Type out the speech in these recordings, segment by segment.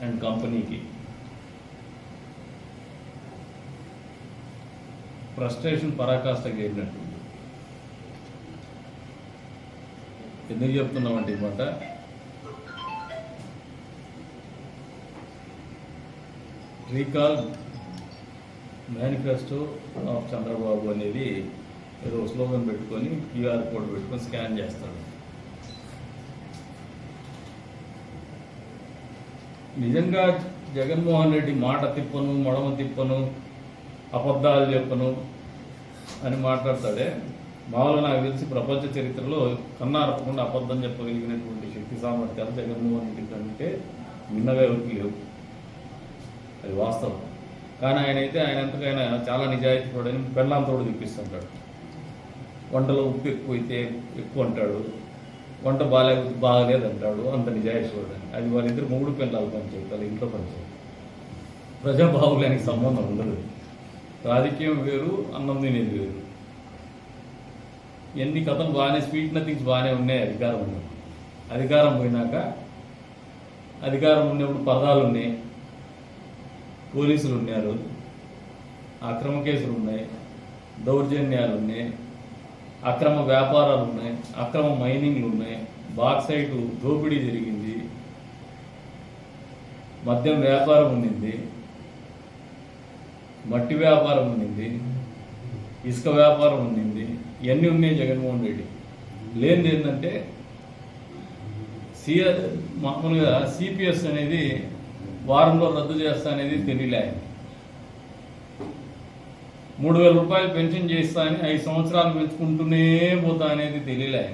And కంపెనీకి frustration పరాకాష్ఠకి వెళ్ళినట్టు. ఎందుకు చెప్తున్నామంటే ఈ మాట, రీకాల్ మేనిఫెస్టో ఆఫ్ చంద్రబాబు అనేది ఏదో స్లోగన్ పెట్టుకొని క్యూఆర్ కోడ్ పెట్టుకొని స్కాన్ చేస్తాడు. నిజంగా జగన్మోహన్ రెడ్డి మాట తిప్పను, మడమ తిప్పను, అబద్ధాలు చెప్పను అని మాట్లాడతాడే, మామూలుగా నాకు తెలిసి ప్రపంచ చరిత్రలో కన్నారపకుండా అబద్ధం చెప్పగలిగినటువంటి శక్తి సామర్థ్యాలు జగన్మోహన్ రెడ్డి కంటే మిన్నగా ఎవరికి లేవు. అది వాస్తవం. కానీ ఆయన ఎంతకైనా చాలా నిజాయితీ పడని పెళ్ళాంతోడు తిప్పిస్తుంటాడు. వంటలో ఉప్పు ఎక్కువైతే ఎక్కువ అంటాడు, వంట బాగలేదంటాడు, అంత నిజాయితీ చూడని. అది వాళ్ళిద్దరు మూడు పిల్లలు పని చెప్తారు, ఇంట్లో పని చెప్తారు. ప్రజాబాహుల్యానికి సంబంధం ఉండదు. రాజకీయం వేరు, అన్నం తినేది వేరు. ఎన్ని కథలు బాగానే, స్వీట్ నథింగ్స్ బాగానే ఉన్నాయి అధికారం ఉన్నప్పుడు. అధికారం పోయినాక, అధికారం ఉన్నప్పుడు పరదాలు ఉన్నాయి, పోలీసులు ఉన్నారు, అక్రమ కేసులు ఉన్నాయి, దౌర్జన్యాలు ఉన్నాయి, అక్రమ వ్యాపారాలు ఉన్నాయి, అక్రమ మైనింగ్లు ఉన్నాయి, బాక్సైట్ దోపిడీ జరిగింది, మద్యం వ్యాపారం ఉండింది, మట్టి వ్యాపారం ఉండింది, ఇసుక వ్యాపారం ఉండింది. ఇవన్నీ ఉన్నాయి జగన్మోహన్ రెడ్డి. లేనిది ఏంటంటే మామూలుగా సిపిఎస్ అనేది వారంలో రద్దు చేస్తా అనేది తెలియలే. 3,000 రూపాయలు పెన్షన్ చేస్తా అని 5 సంవత్సరాలు పెంచుకుంటూనే పోతా అనేది తెలియలే.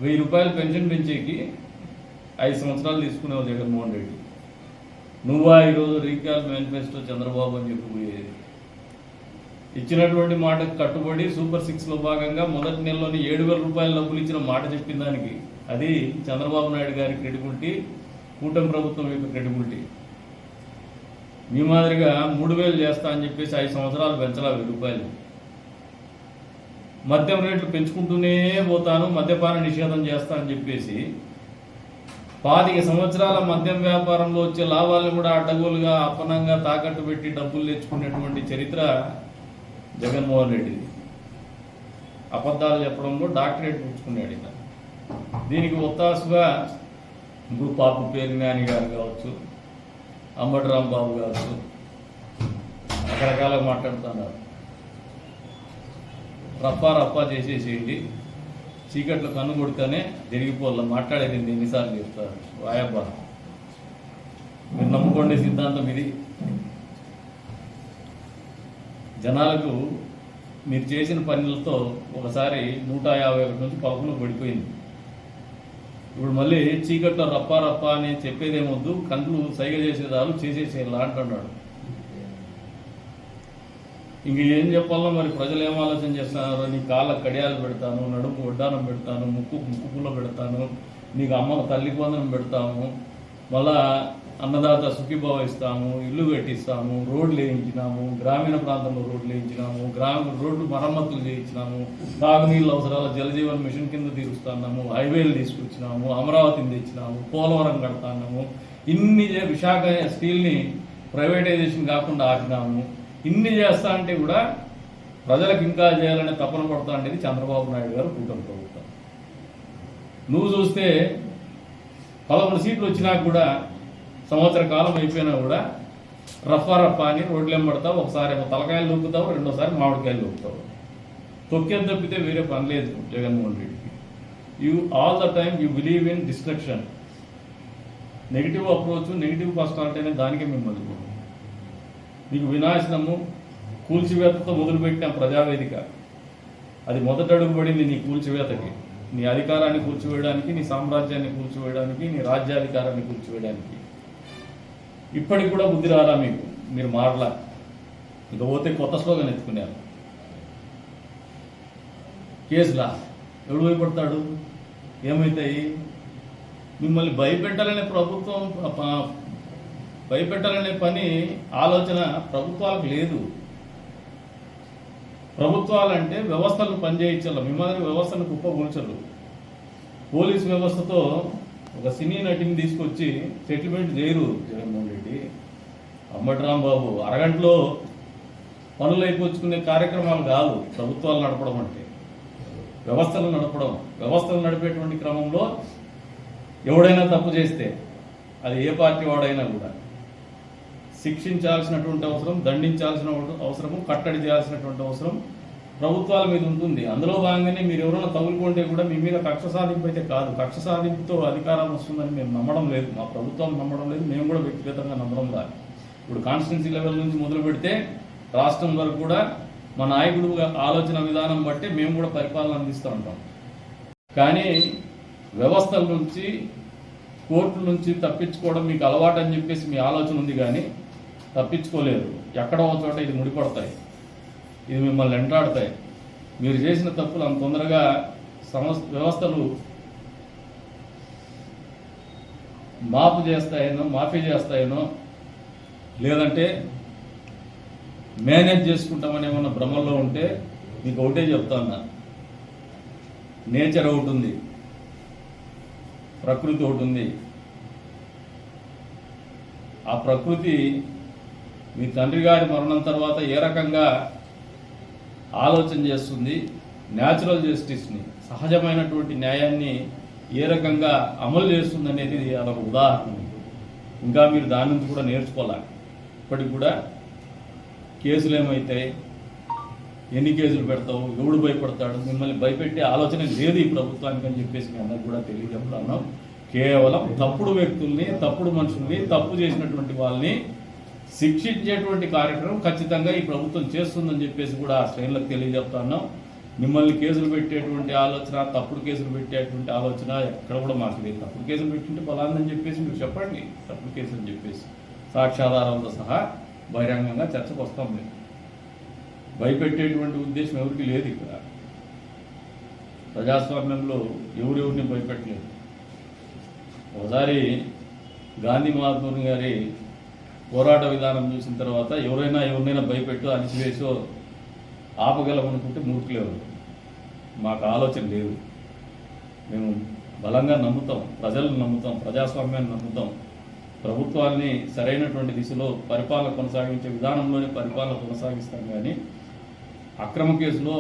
1000 రూపాయలు పెన్షన్ పెంచేకి 5 సంవత్సరాలు తీసుకునేవు జగన్మోహన్ రెడ్డి. నువ్వా ఈరోజు రీకాల్ మేనిఫెస్టో చంద్రబాబు అని చెప్పిపోయేది. ఇచ్చినటువంటి మాటకు కట్టుబడి సూపర్ 6లో భాగంగా మొదటి నెలలోని 7,000 రూపాయల డబ్బులు ఇచ్చిన మాట చెప్పిన దానికి అది చంద్రబాబు నాయుడు గారి క్రెడిబిలిటీ, కూటమి ప్రభుత్వం యొక్క క్రెడిబిలిటీ. మీ మాదిరిగా 3,000 చేస్తా అని చెప్పేసి 5 సంవత్సరాలు పెంచాల 1,000 రూపాయలు. మద్యం రేట్లు పెంచుకుంటూనే పోతాను, మద్యపాన నిషేధం చేస్తా అని చెప్పేసి 25 సంవత్సరాల మద్యం వ్యాపారంలో వచ్చే లాభాలను కూడా అడ్డగోలుగా అప్పనంగా తాకట్టు పెట్టి డబ్బులు తెచ్చుకునేటువంటి చరిత్ర జగన్మోహన్ రెడ్డిది. అబద్ధాలు చెప్పడంలో డాక్టరేట్ పుచ్చుకున్నాడు. ఇక దీనికి ఒత్తాసుగా పాపు పేరునాని గారు కావచ్చు, అంబటి రాంబాబు కావచ్చు, రకరకాలుగా మాట్లాడుతున్నారు. రప్పా చేసేసేయండి, చీకట్లో కన్ను కొడితేనే జరిగిపోవాల. మాట్లాడేది ఎన్నిసార్లు చెప్తారు వాయబ్బా. మీరు నమ్ముకోండి, సిద్ధాంతం ఇది. జనాలకు మీరు చేసిన పనులతో ఒకసారి 151 నుంచి 11 పడిపోయింది. ఇప్పుడు మళ్ళీ చీకట్లో రప్పా అని చెప్పేదేమొద్దు, కళ్ళు సైగ చేసేదాలు చేసేసేలా అంటున్నాడు. ఇంక ఏం చెప్పాలో మరి ప్రజలు ఏం ఆలోచన చేస్తున్నారు? నీ కాళ్ళకు కడియాలు పెడతాను, నడుము వడ్డానం పెడతాను, ముక్కు పుల్ల పెడతాను, నీకు అమ్మ తల్లికి వందనం పెడతాము, మళ్ళా అన్నదాత సుఖీభావ ఇస్తాము, ఇల్లు కట్టిస్తాము, రోడ్లు వేయించినాము, గ్రామీణ ప్రాంతంలో రోడ్లు వేయించినాము, రోడ్లు మరమ్మతులు చేయించినాము, తాగునీళ్ళ అవసరాల జలజీవన్ మిషన్ కింద తీరుస్తున్నాము, హైవేలు తీసుకొచ్చినాము, అమరావతిని తెచ్చినాము, పోలవరం కడతాము, ఇన్ని విశాఖ స్టీల్ని ప్రైవేటైజేషన్ కాకుండా ఆపినాము. ఇన్ని చేస్తా అంటే కూడా ప్రజలకు ఇంకా చేయాలనే తపన పడతా అనేది చంద్రబాబు నాయుడు గారు, కూటమి ప్రభుత్వం. నువ్వు చూస్తే 11 సీట్లు వచ్చినా కూడా సంవత్సర కాలం అయిపోయినా కూడా రప్పా అని రోడ్లు ఎంబడతావు. ఒకసారి తలకాయలు నొక్కుతావు, రెండోసారి మామిడికాయలు నొక్కుతావు. తొక్కేది తప్పితే వేరే పని లేదు జగన్మోహన్ రెడ్డికి. You all the time you believe in destruction. Negative approach, negative personality అనే దానికే మిమ్మల్ని మీకు వినాశనము, కూల్చివేతతో మొదలుపెట్టిన ప్రజావేదిక. అది మొదట అడుగుపడింది నీ కూల్చివేతకి, నీ అధికారాన్ని కూల్చివేయడానికి, నీ సామ్రాజ్యాన్ని కూల్చివేయడానికి, నీ రాజ్యాధికారాన్ని కూల్చివేయడానికి. ఇప్పటికి కూడా బుద్ధి రాలా మీకు, మీరు మారలా. ఇక పోతే కొత్త స్లోగన్ ఎత్తుకున్నారు. కేసులా ఎవడు భయపడతాడు? ఏమవుతాయి? మిమ్మల్ని భయపెట్టాలనే ప్రభుత్వం, భయపెట్టాలనే పని ఆలోచన ప్రభుత్వాలకు లేదు. ప్రభుత్వాలంటే వ్యవస్థలను పనిచేయించాలి. మీ మాదిరి వ్యవస్థను కుప్పకూల్చరు. పోలీస్ వ్యవస్థతో ఒక సినీ నటిని తీసుకొచ్చి సెటిల్మెంట్ చేయరు జగన్మోహన్ రెడ్డి. అంబటి రాంబాబు అరగంటలో పనులు అయిపోచుకునే కార్యక్రమాలు కాదు ప్రభుత్వాలు నడపడం అంటే. వ్యవస్థలు నడపడం, వ్యవస్థలు నడిపేటువంటి క్రమంలో ఎవడైనా తప్పు చేస్తే అది ఏ పార్టీ వాడైనా కూడా శిక్షించాల్సినటువంటి అవసరం, దండించాల్సిన అవసరము, కట్టడి చేయాల్సినటువంటి అవసరం ప్రభుత్వాల మీద ఉంటుంది. అందులో భాగంగానే మీరు ఎవరైనా తగులుకుంటే కూడా మీ మీద కక్ష సాధింపు అయితే కాదు, కక్ష సాధింపుతో అధికారం వస్తుందని మేము నమ్మడం లేదు, మా ప్రభుత్వం నమ్మడం లేదు, మేము కూడా వ్యక్తిగతంగా నమ్మడం లేదు. ఇప్పుడు కాన్స్టిట్యున్సీ లెవెల్ నుంచి మొదలు పెడితే రాష్ట్రం వరకు కూడా మా నాయకుడు ఆలోచన విధానం బట్టి మేము కూడా పరిపాలన అందిస్తూ ఉంటాం. కానీ వ్యవస్థల నుంచి, కోర్టుల నుంచి తప్పించుకోవడం మీకు అలవాటు అని చెప్పేసి మీ ఆలోచన ఉంది, కానీ తప్పించుకోలేరు. ఎక్కడో ఒక చోట ఇది ముడిపడతాయి, ఇది మిమ్మల్ని వెంటాడతాయి. మీరు చేసిన తప్పులు అంత తొందరగా వ్యవస్థలు మాఫీ చేస్తాయనో లేదంటే మేనేజ్ చేసుకుంటామని ఏమన్నా భ్రమల్లో ఉంటే మీకు ఒకటే చెప్తాను, నేచర్ ఒకటి ఉంది, ప్రకృతి ఒకటి ఉంది. ఆ ప్రకృతి మీ తండ్రి గారి మరణం తర్వాత ఏ రకంగా ఆలోచన చేస్తుంది, న్యాచురల్ జస్టిస్ని, సహజమైనటువంటి న్యాయాన్ని ఏ రకంగా అమలు చేస్తుంది అనేది అదొక ఉదాహరణ. ఇంకా మీరు దాని నుంచి కూడా నేర్చుకోవాలి. ఇప్పటికి కూడా కేసులు ఏమైతాయి, ఎన్ని కేసులు పెడతావు, ఎవడు భయపడతాడు, మిమ్మల్ని భయపెట్టే ఆలోచన లేదు ఈ ప్రభుత్వానికి అని చెప్పేసి మీ అందరికి కూడా తెలియజెప్తున్నాం. కేవలం తప్పుడు వ్యక్తుల్ని, తప్పుడు మనుషుల్ని, తప్పు చేసినటువంటి వాళ్ళని శిక్షించేటువంటి కార్యక్రమం ఖచ్చితంగా ఈ ప్రభుత్వం చేస్తుందని చెప్పేసి కూడా ఆ శ్రేణులకు తెలియజెప్తున్నాం. మిమ్మల్ని కేసులు పెట్టేటువంటి ఆలోచన, తప్పుడు కేసులు పెట్టేటువంటి ఆలోచన ఎక్కడ కూడా మాకు లేదు. తప్పుడు కేసులు పెట్టింటే బలాందని చెప్పేసి మీరు చెప్పండి, తప్పుడు కేసులు అని చెప్పేసి సాక్ష్యాధారాలతో సహా బహిరంగంగా చర్చకు వస్తాం. మేము భయపెట్టేటువంటి ఉద్దేశం ఎవరికి లేదు. ఇక్కడ ప్రజాస్వామ్యంలో ఎవరెవరిని భయపెట్టలేదు. ఒకసారి గాంధీ మహాత్ముని గారి పోరాట విధానం చూసిన తర్వాత ఎవరినైనా భయపెట్టో, అణిచివేసో ఆపగలమనుకుంటే మూర్ఖులేవు. మాకు ఆలోచన లేదు. మేము బలంగా నమ్ముతాం, ప్రజలను నమ్ముతాం, ప్రజాస్వామ్యాన్ని నమ్ముతాం. ప్రభుత్వాన్ని సరైనటువంటి దిశలో పరిపాలన కొనసాగించే విధానంలోనే పరిపాలన కొనసాగిస్తాం. కానీ అక్రమ కేసులో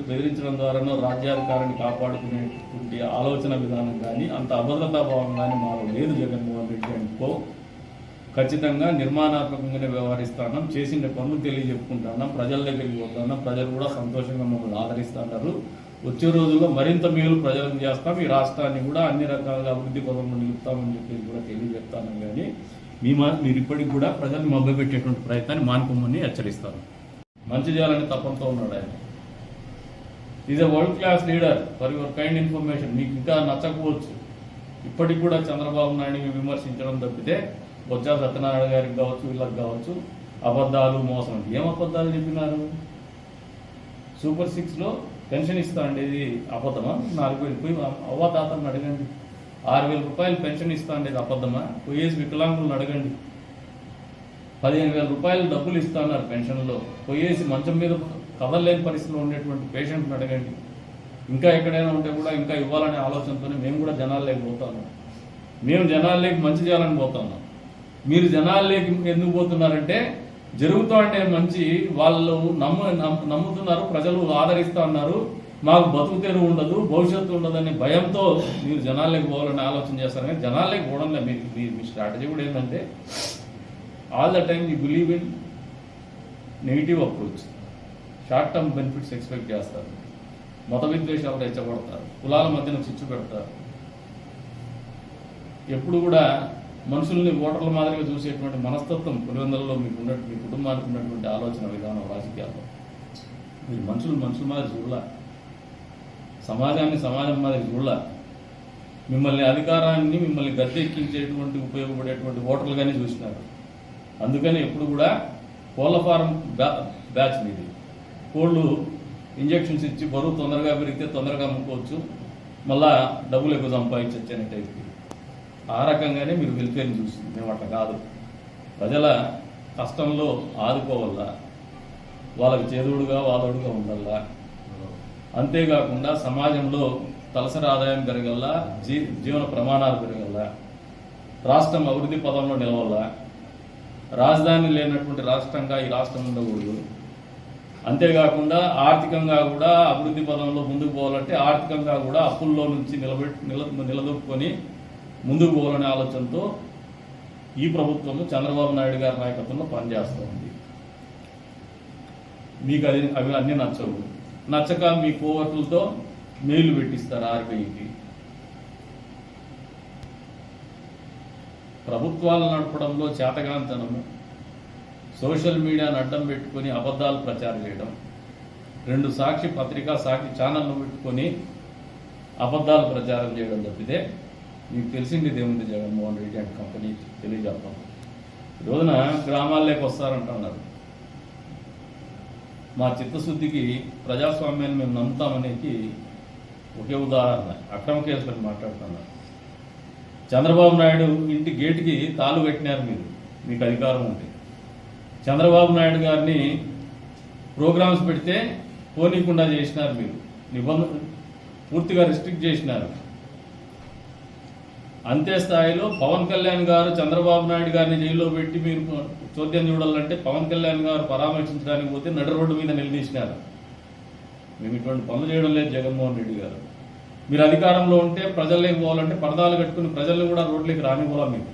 బెదిరించడం ద్వారానో రాజ్యాధికారాన్ని కాపాడుకునేటువంటి ఆలోచన విధానం కానీ, అంత అభద్రతా భావం కానీ మాలో లేదు. జగన్మోహన్ రెడ్డి అనుకో ఖచ్చితంగా నిర్మాణాత్మకంగానే వ్యవహరిస్తున్నాం. చేసిన పనులు తెలియజెప్పుకుంటున్నాం, ప్రజల దగ్గరికి పోతున్నాం. ప్రజలు కూడా సంతోషంగా మమ్మల్ని ఆదరిస్తున్నారు. వచ్చే రోజుల్లో మరింత మేలు ప్రజలకు చేస్తాం. ఈ రాష్ట్రాన్ని కూడా అన్ని రకాలుగా అభివృద్ధి పదంలో నిలుపుతామని చెప్పి కూడా తెలియజెప్తాను. కానీ మీరు ఇప్పటికి కూడా ప్రజల్ని మభ్యపెట్టేటువంటి ప్రయత్నాన్ని మానుకోమని హెచ్చరిస్తాను. మంచి చేయాలని తప్పంతో ఉన్నాడు ఆయన. Is a world class leader. For your kind information. మీకు ఇంకా నచ్చకపోవచ్చు, ఇప్పటికి కూడా చంద్రబాబు నాయుడిని విమర్శించడం తప్పితే బొత్స సత్యనారాయణ గారికి కావచ్చు, వీళ్ళకి కావచ్చు, అబద్ధాలు, మోసం. ఏం అబద్ధాలు చెప్పినారు? సూపర్ 6లో పెన్షన్ ఇస్తా అండి, ఇది అబద్ధమా? 4,000 పోయి అవ్వాతాతను అడగండి. 6,000 రూపాయలు పెన్షన్ ఇస్తా అండి, ఇది అబద్ధమా? పోయేసి వికలాంగులను అడగండి. 15,000 రూపాయలు డబ్బులు ఇస్తా అన్నారు పెన్షన్లో. పోయేసి మంచం మీద కదలలేని పరిస్థితిలో ఉండేటువంటి పేషెంట్ని అడగండి. ఇంకా ఎక్కడైనా ఉంటే కూడా ఇంకా ఇవ్వాలనే ఆలోచనతోనే మేము కూడా జనాల్లోకి పోతాము. మేము జనాల్లోకి మంచి చేయాలని పోతున్నాం. మీరు జనాల్లోకి ఎందుకు పోతున్నారంటే జరుగుతూ అంటే మంచి వాళ్ళు నమ్ముతున్నారు, ప్రజలు ఆదరిస్తూ ఉన్నారు, మాకు బతుకు తెరువు ఉండదు, భవిష్యత్తు ఉండదని భయంతో మీరు జనాల్లోకి పోవాలని ఆలోచన చేస్తారు. కానీ జనాల్లోకి పోవడంలో మీ స్ట్రాటజీ కూడా ఏంటంటే all the time you believe in negative approach. Short term benefits expect చేస్తారు, మత విద్వేషాలు రెచ్చగొడతారు, కులాల మధ్యన చిచ్చు పెడతారు. ఎప్పుడు కూడా మనుషుల్ని ఓటర్ల మాదిరిగా చూసేటువంటి మనస్తత్వం పులివెందులలో మీ కుటుంబానికి ఉన్నటువంటి ఆలోచన విధానం రాజకీయాల్లో. మీరు మనుషుల మాదిరి చూడలా, సమాజాన్ని సమాజం మాదిరి చూడలా. మిమ్మల్ని అధికారాన్ని మిమ్మల్ని గద్దెక్కించేటువంటి ఉపయోగపడేటువంటి ఓటర్లుగానే చూసినారు. అందుకని ఎప్పుడు కూడా కోళ్ళ ఫారం బ్యాచ్ మీది. కోళ్ళు ఇంజక్షన్స్ ఇచ్చి బరువు తొందరగా పెరిగితే తొందరగా అమ్ముకోవచ్చు, మళ్ళా డబ్బులు ఎక్కువ సంపాదించవచ్చు అనే టైప్కి. ఆ రకంగానే మీరు వెల్ఫేర్ని చూసింది. మేము అట్లా కాదు. ప్రజల కష్టంలో ఆదుకోవాలా, వాళ్ళకి చేదోడుగా వాదోడుగా ఉండాలా. అంతేకాకుండా సమాజంలో తలసరి ఆదాయం పెరగల్ల, జీవన ప్రమాణాలు పెరగల్ల, రాష్ట్రం అభివృద్ధి పదంలో నిలవల్ల, రాజధాని లేనటువంటి రాష్ట్రంగా ఈ రాష్ట్రం ఉండకూడదు. అంతేకాకుండా ఆర్థికంగా కూడా అభివృద్ధి పదంలో ముందుకు పోవాలంటే ఆర్థికంగా కూడా అప్పుల్లో నుంచి నిలదొక్కుని ముందుకు పోవాలనే ఆలోచనతో ఈ ప్రభుత్వము చంద్రబాబు నాయుడు గారి నాయకత్వంలో పనిచేస్తుంది. మీకు అవి అన్నీ నచ్చవు. నచ్చక మీ కోవర్టులతో మెయిల్ పెట్టిస్తారు ఆర్బీఐకి. ప్రభుత్వాలు నడపడంలో చేతగాంతనము, సోషల్ మీడియాను అడ్డం పెట్టుకొని అబద్ధాలు ప్రచారం చేయడం, 2 సాక్షి పత్రికా సాక్షి ఛానళ్ళు పెట్టుకొని అబద్ధాలు ప్రచారం చేయడం తప్పితే మీకు తెలిసింది ఏముంది? జగన్మోహన్ రెడ్డి అండ్ కంపెనీ తెలియజేస్తాం. ఈ రోజున గ్రామాల్లోకి వస్తారంటున్నారు. మా చిత్తశుద్ధికి ప్రజాస్వామ్యాన్ని మేము నమ్ముతామనేది ఒకే ఉదాహరణ. అక్రమ కేసులను మాట్లాడుతున్నారు. చంద్రబాబు నాయుడు ఇంటి గేటుకి తాళు కట్టినారు మీరు, మీకు అధికారం ఉంటే. చంద్రబాబు నాయుడు గారిని ప్రోగ్రామ్స్ పెడితే పోనీకుండా చేసినారు మీరు, పూర్తిగా రిస్ట్రిక్ట్ చేసినారు. అంతే స్థాయిలో పవన్ కళ్యాణ్ గారు చంద్రబాబు నాయుడు గారిని జైల్లో పెట్టి మీరు చోద్యం చూడాలంటే పవన్ కళ్యాణ్ గారు పరామర్శించడానికి పోతే నడి రోడ్డు మీద నిలదీసినారు. మేము ఇటువంటి పనులు చేయడం లేదు జగన్మోహన్ రెడ్డి గారు. మీరు అధికారంలో ఉంటే ప్రజల్లోకి పోవాలంటే పరదాలు కట్టుకుని ప్రజల్ని కూడా రోడ్లకి రానివ్వాలా? మీకు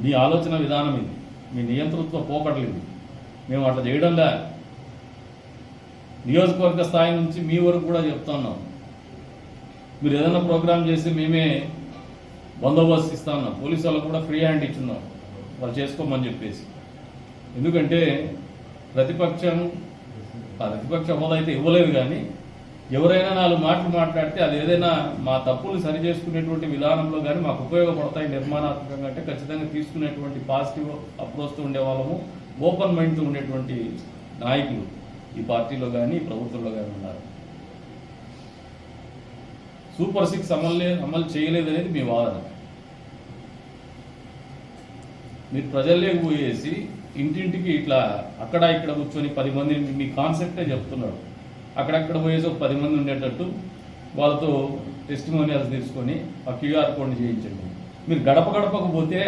మీ ఆలోచన విధానం ఇది, మీ నియంతృత్వ పోకడలేదు. మేము అట్లా చేయడంలే. నియోజకవర్గ స్థాయి నుంచి మీ వరకు కూడా చెప్తున్నాం. మీరు ఏదైనా ప్రోగ్రాం చేసి మేమే బందోబస్తు ఇస్తా ఉన్నాం. పోలీసు వాళ్ళకు కూడా ఫ్రీ హ్యాండ్ ఇచ్చున్నాం, వాళ్ళు చేసుకోమని చెప్పేసి. ఎందుకంటే ప్రతిపక్ష హోదా అయితే ఇవ్వలేదు, కానీ ఎవరైనా 4 మాటలు మాట్లాడితే అది ఏదైనా మా తప్పులు సరి చేసుకునేటువంటి విధానంలో కానీ మాకు ఉపయోగపడతాయి నిర్మాణాత్మకంగా అంటే ఖచ్చితంగా తీసుకునేటువంటి పాజిటివ్ అప్రోచ్తో ఉండేవాళ్ళము, ఓపెన్ మైండ్తో ఉండేటువంటి నాయకులు ఈ పార్టీలో కానీ ప్రభుత్వంలో కానీ ఉన్నారు. సూపర్ 6 అమలు చేయలేదనేది మీ వాదన. మీరు ప్రజల్లోకి పోయేసి ఇంటింటికి ఇట్లా అక్కడ ఇక్కడ కూర్చొని 10 మంది మీ కాన్సెప్టే చెప్తున్నాడు. అక్కడక్కడ పోయేసి ఒక 10 మంది ఉండేటట్టు వాళ్ళతో టెస్టిమోనియల్స్ తీసుకొని ఆ క్యూఆర్ కోడ్ని చేయించండి. మీరు గడప గడపకు పోతే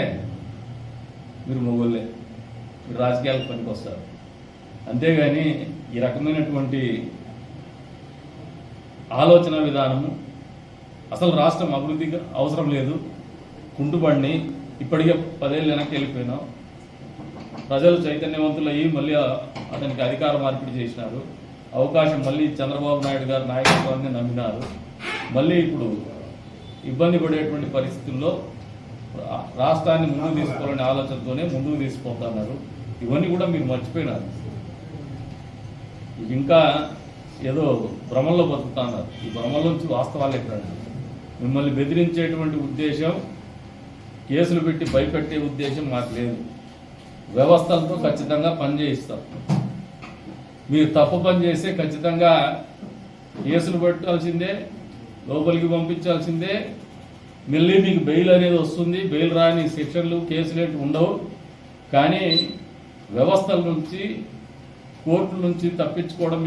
మీరు మొగోళ్ళే, మీరు రాజకీయాలకు పనికి వస్తారు. అంతేగాని ఈ రకమైనటువంటి ఆలోచన విధానము అసలు రాష్ట్రం అభివృద్ధికి అవసరం లేదు. కుంటుబడిని ఇప్పటికే 10 ఏళ్ళు వెనక్కి వెళ్ళిపోయినాం. ప్రజలు చైతన్యవంతులు అయ్యి మళ్ళీ అతనికి అధికార మార్పిడి చేసినారు. అవకాశం మళ్ళీ చంద్రబాబు నాయుడు గారి నాయకత్వాన్ని నమ్మినారు. మళ్ళీ ఇప్పుడు ఇబ్బంది పడేటువంటి పరిస్థితుల్లో రాష్ట్రాన్ని ముందుకు తీసుకోవాలనే ఆలోచనతోనే ముందుకు తీసుకుపోతున్నారు. ఇవన్నీ కూడా మీరు మర్చిపోయినారు. ఇంకా ఏదో భ్రమంలో బతుకుతున్నారు. ఈ భ్రమంలోంచి వాస్తవాలు ఎక్కడండి? మిమ్మల్ని బెదిరించేటువంటి ఉద్దేశం, కేసులు పెట్టి భయపెట్టే ఉద్దేశం మాకు లేదు. వ్యవస్థలతో ఖచ్చితంగా పనిచేయిస్తాం. మీరు తప్పు పని చేస్తే ఖచ్చితంగా కేసులు పెట్టాల్సిందే, లోపలికి పంపించాల్సిందే. మళ్ళీ మీకు బెయిల్ అనేది వస్తుంది. బెయిల్ రాని సెక్షన్లు కేసులు ఏంటి ఉండవు. కానీ వ్యవస్థల నుంచి కోర్టుల నుంచి తప్పించుకోవడం